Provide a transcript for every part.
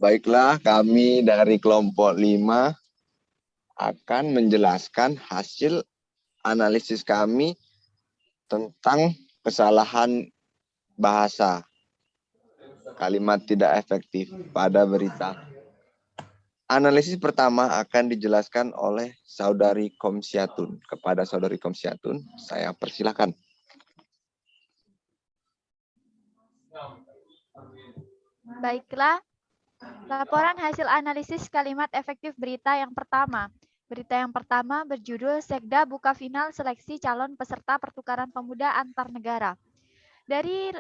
Baiklah, kami dari kelompok 5 akan menjelaskan hasil analisis kami tentang kesalahan bahasa kalimat tidak efektif pada berita. Analisis pertama akan dijelaskan oleh Saudari Komsyatun. Kepada Saudari Komsyatun, saya persilakan. Baiklah, laporan hasil analisis kalimat efektif berita yang pertama. Berita yang pertama berjudul Sekda buka final seleksi calon peserta pertukaran pemuda antar negara. Dari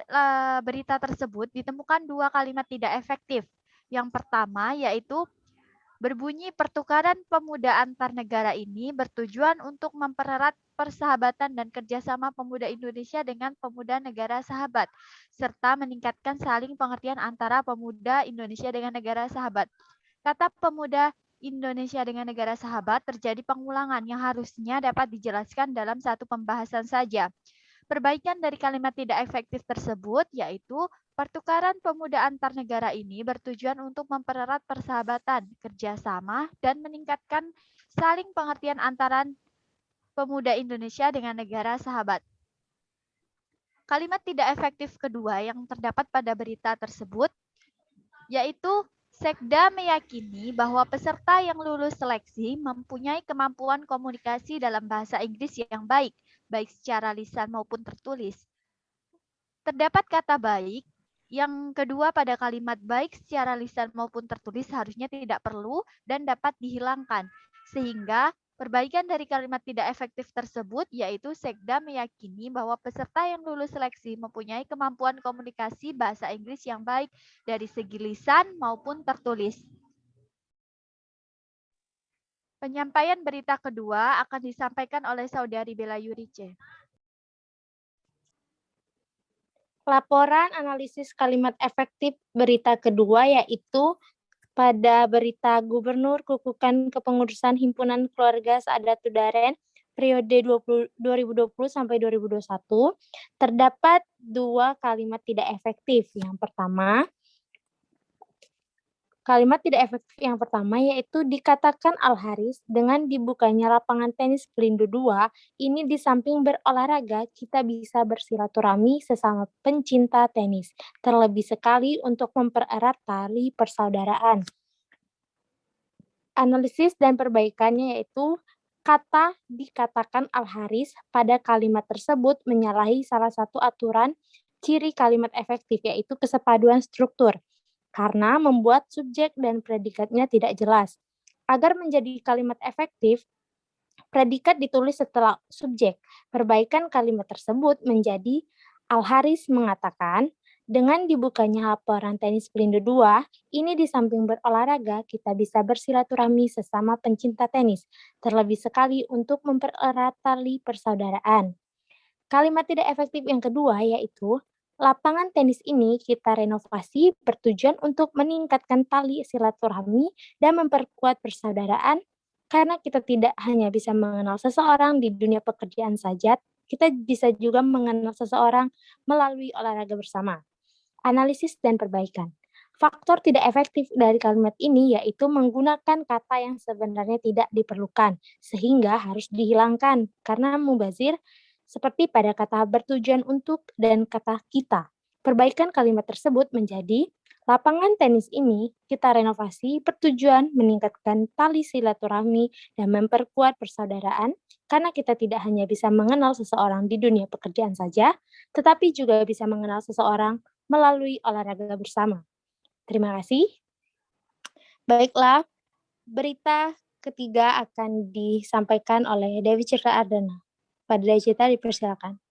berita tersebut ditemukan 2 kalimat tidak efektif. Yang pertama yaitu berbunyi pertukaran pemuda antar negara ini bertujuan untuk mempererat persahabatan dan kerjasama pemuda Indonesia dengan pemuda negara sahabat, serta meningkatkan saling pengertian antara pemuda Indonesia dengan negara sahabat. Kata pemuda Indonesia dengan negara sahabat terjadi pengulangan yang harusnya dapat dijelaskan dalam satu pembahasan saja. Perbaikan dari kalimat tidak efektif tersebut yaitu pertukaran pemuda antar negara ini bertujuan untuk mempererat persahabatan, kerjasama, dan meningkatkan saling pengertian antara pemuda Indonesia dengan negara sahabat. Kalimat tidak efektif kedua yang terdapat pada berita tersebut yaitu Sekda meyakini bahwa peserta yang lulus seleksi mempunyai kemampuan komunikasi dalam bahasa Inggris yang baik, baik secara lisan maupun tertulis. Terdapat kata baik, yang kedua pada kalimat baik secara lisan maupun tertulis harusnya tidak perlu dan dapat dihilangkan. Sehingga perbaikan dari kalimat tidak efektif tersebut yaitu Sekda meyakini bahwa peserta yang lulus seleksi mempunyai kemampuan komunikasi bahasa Inggris yang baik dari segi lisan maupun tertulis. Penyampaian berita kedua akan disampaikan oleh Saudari Bella Yurice. Laporan analisis kalimat efektif berita kedua yaitu pada berita Gubernur Kukukan Kepengurusan Himpunan Keluarga Saadatu Daren periode 2020 sampai 2021 terdapat 2 kalimat tidak efektif. Yang pertama, kalimat tidak efektif yang pertama yaitu dikatakan Al-Haris dengan dibukanya lapangan tenis Pelindo 2, ini di samping berolahraga kita bisa bersilaturahmi sesama pencinta tenis, terlebih sekali untuk mempererat tali persaudaraan. Analisis dan perbaikannya yaitu kata dikatakan Al-Haris pada kalimat tersebut menyalahi salah satu aturan ciri kalimat efektif yaitu kesepaduan struktur, karena membuat subjek dan predikatnya tidak jelas. Agar menjadi kalimat efektif, predikat ditulis setelah subjek. Perbaikan kalimat tersebut menjadi Al-Haris mengatakan, dengan dibukanya laporan tenis Pelindo 2, ini di samping berolahraga, kita bisa bersilaturahmi sesama pencinta tenis, terlebih sekali untuk mempererat tali persaudaraan. Kalimat tidak efektif yang kedua yaitu, lapangan tenis ini kita renovasi bertujuan untuk meningkatkan tali silaturahmi dan memperkuat persaudaraan karena kita tidak hanya bisa mengenal seseorang di dunia pekerjaan saja, kita bisa juga mengenal seseorang melalui olahraga bersama. Analisis dan perbaikan. Faktor tidak efektif dari kalimat ini yaitu menggunakan kata yang sebenarnya tidak diperlukan sehingga harus dihilangkan karena mubazir seperti pada kata bertujuan untuk dan kata kita. Perbaikan kalimat tersebut menjadi, lapangan tenis ini kita renovasi bertujuan meningkatkan tali silaturahmi dan memperkuat persaudaraan, karena kita tidak hanya bisa mengenal seseorang di dunia pekerjaan saja, tetapi juga bisa mengenal seseorang melalui olahraga bersama. Terima kasih. Baiklah, berita ketiga akan disampaikan oleh Dewi Citra Ardana. Pada Dewi Citra dipersilakan.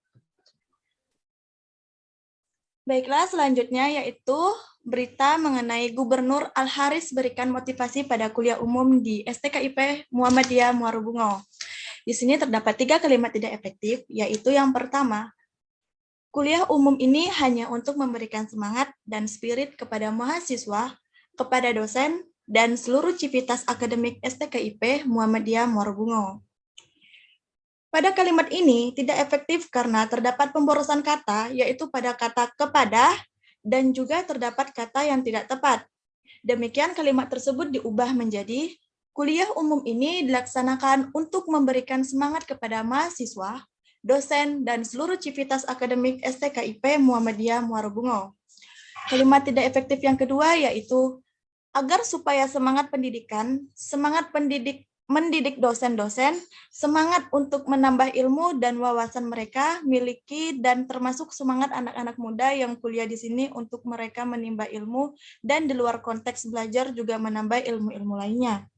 Baiklah, selanjutnya yaitu berita mengenai Gubernur Al-Haris berikan motivasi pada kuliah umum di STKIP Muhammadiyah Muarubungo. Di sini terdapat 3 kalimat tidak efektif, yaitu yang pertama, kuliah umum ini hanya untuk memberikan semangat dan spirit kepada mahasiswa, kepada dosen, dan seluruh civitas akademik STKIP Muhammadiyah Muarubungo. Pada kalimat ini tidak efektif karena terdapat pemborosan kata, yaitu pada kata kepada, dan juga terdapat kata yang tidak tepat, Demikian kalimat tersebut diubah menjadi, kuliah umum ini dilaksanakan untuk memberikan semangat kepada mahasiswa, dosen, dan seluruh civitas akademik STKIP Muhammadiyah Muarobungo. Kalimat tidak efektif yang kedua yaitu, agar supaya semangat mendidik dosen-dosen, semangat untuk menambah ilmu dan wawasan mereka miliki, dan termasuk semangat anak-anak muda yang kuliah di sini untuk mereka menimba ilmu dan di luar konteks belajar juga menambah ilmu-ilmu lainnya.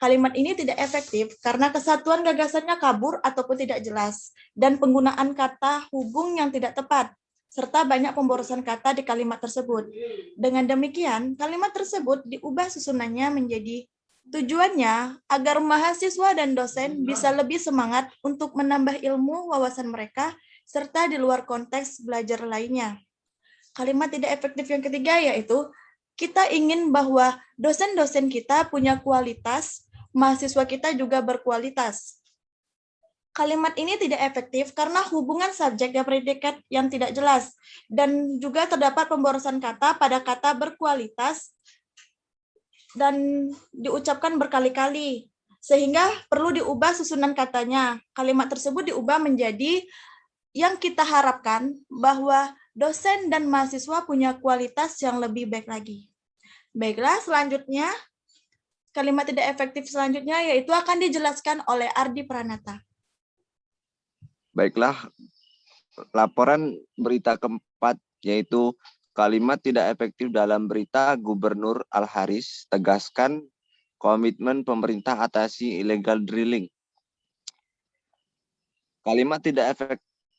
Kalimat ini tidak efektif karena kesatuan gagasannya kabur ataupun tidak jelas, dan penggunaan kata hubung yang tidak tepat, serta banyak pemborosan kata di kalimat tersebut. Dengan demikian, kalimat tersebut diubah susunannya menjadi, tujuannya agar mahasiswa dan dosen bisa lebih semangat untuk menambah ilmu wawasan mereka, serta di luar konteks belajar lainnya. Kalimat tidak efektif yang ketiga yaitu, kita ingin bahwa dosen-dosen kita punya kualitas, mahasiswa kita juga berkualitas. Kalimat ini tidak efektif karena hubungan subjek dan predikat yang tidak jelas, dan juga terdapat pemborosan kata pada kata berkualitas dan diucapkan berkali-kali, sehingga perlu diubah susunan katanya. Kalimat tersebut diubah menjadi, yang kita harapkan bahwa dosen dan mahasiswa punya kualitas yang lebih baik lagi. Baiklah, selanjutnya, kalimat tidak efektif selanjutnya yaitu akan dijelaskan oleh Ardi Pranata. Baiklah, laporan berita keempat yaitu kalimat tidak efektif dalam berita Gubernur Al-Haris tegaskan komitmen pemerintah atasi illegal drilling.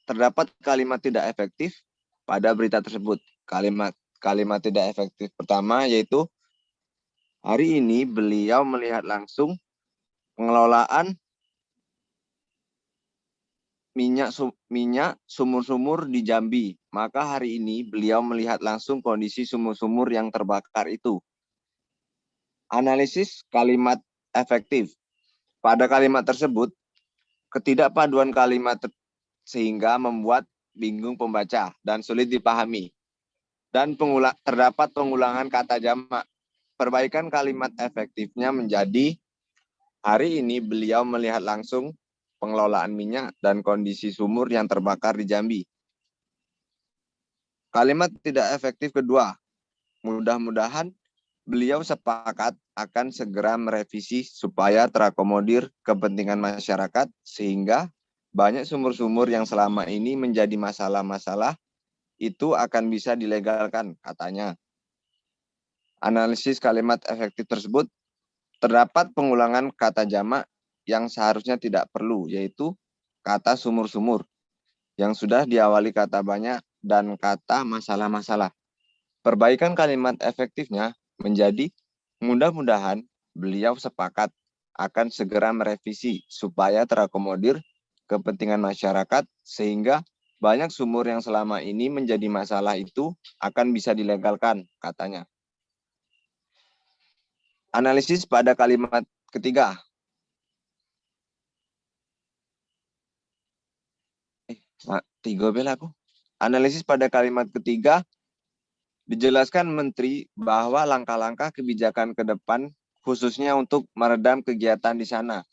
Terdapat kalimat tidak efektif pada berita tersebut. Kalimat tidak efektif pertama yaitu, hari ini beliau melihat langsung pengelolaan minyak sumur-sumur di Jambi. Maka hari ini beliau melihat langsung kondisi sumur-sumur yang terbakar itu. Analisis kalimat efektif. Pada kalimat tersebut, ketidakpaduan kalimat sehingga membuat bingung pembaca dan sulit dipahami. Dan terdapat pengulangan kata jamak. Perbaikan kalimat efektifnya menjadi, hari ini beliau melihat langsung pengelolaan minyak dan kondisi sumur yang terbakar di Jambi. Kalimat tidak efektif kedua, mudah-mudahan beliau sepakat akan segera merevisi supaya terakomodir kepentingan masyarakat sehingga banyak sumur-sumur yang selama ini menjadi masalah-masalah itu akan bisa dilegalkan, katanya. Analisis kalimat efektif tersebut, terdapat pengulangan kata jamak yang seharusnya tidak perlu, yaitu kata sumur-sumur, yang sudah diawali kata banyak dan kata masalah-masalah. Perbaikan kalimat efektifnya menjadi, mudah-mudahan beliau sepakat akan segera merevisi supaya terakomodir kepentingan masyarakat sehingga banyak sumur yang selama ini menjadi masalah itu akan bisa dilegalkan, katanya. Analisis pada kalimat ketiga. Analisis pada kalimat ketiga, dijelaskan Menteri bahwa langkah-langkah kebijakan ke depan khususnya untuk meredam kegiatan di sana.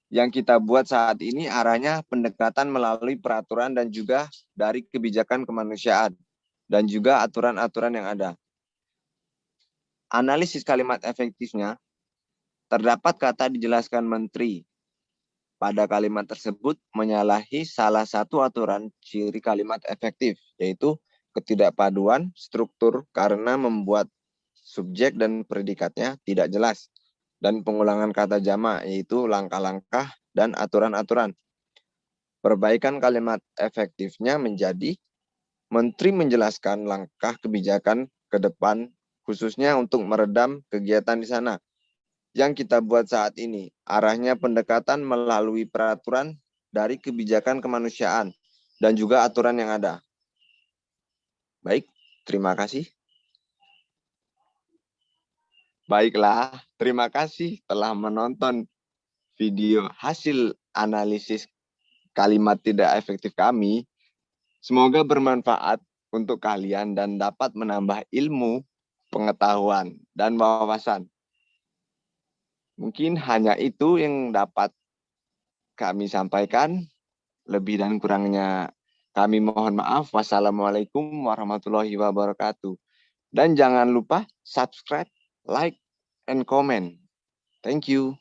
Yang kita buat saat ini arahnya pendekatan melalui peraturan dan juga dari kebijakan kemanusiaan dan juga aturan-aturan yang ada. Analisis kalimat efektifnya, terdapat kata dijelaskan Menteri. Pada kalimat tersebut menyalahi salah satu aturan ciri kalimat efektif, yaitu ketidakpaduan struktur karena membuat subjek dan predikatnya tidak jelas, dan pengulangan kata jamak, yaitu langkah-langkah dan aturan-aturan. Perbaikan kalimat efektifnya menjadi, Menteri menjelaskan langkah kebijakan ke depan khususnya untuk meredam kegiatan di sana. Yang kita buat saat ini, arahnya pendekatan melalui peraturan dari kebijakan kemanusiaan dan juga aturan yang ada. Baik, terima kasih. Baiklah, terima kasih telah menonton video hasil analisis kalimat tidak efektif kami. Semoga bermanfaat untuk kalian dan dapat menambah ilmu pengetahuan dan wawasan. Mungkin hanya itu yang dapat kami sampaikan. Lebih dan kurangnya kami mohon maaf. Wassalamualaikum warahmatullahi wabarakatuh. Dan jangan lupa subscribe, like, and comment. Thank you.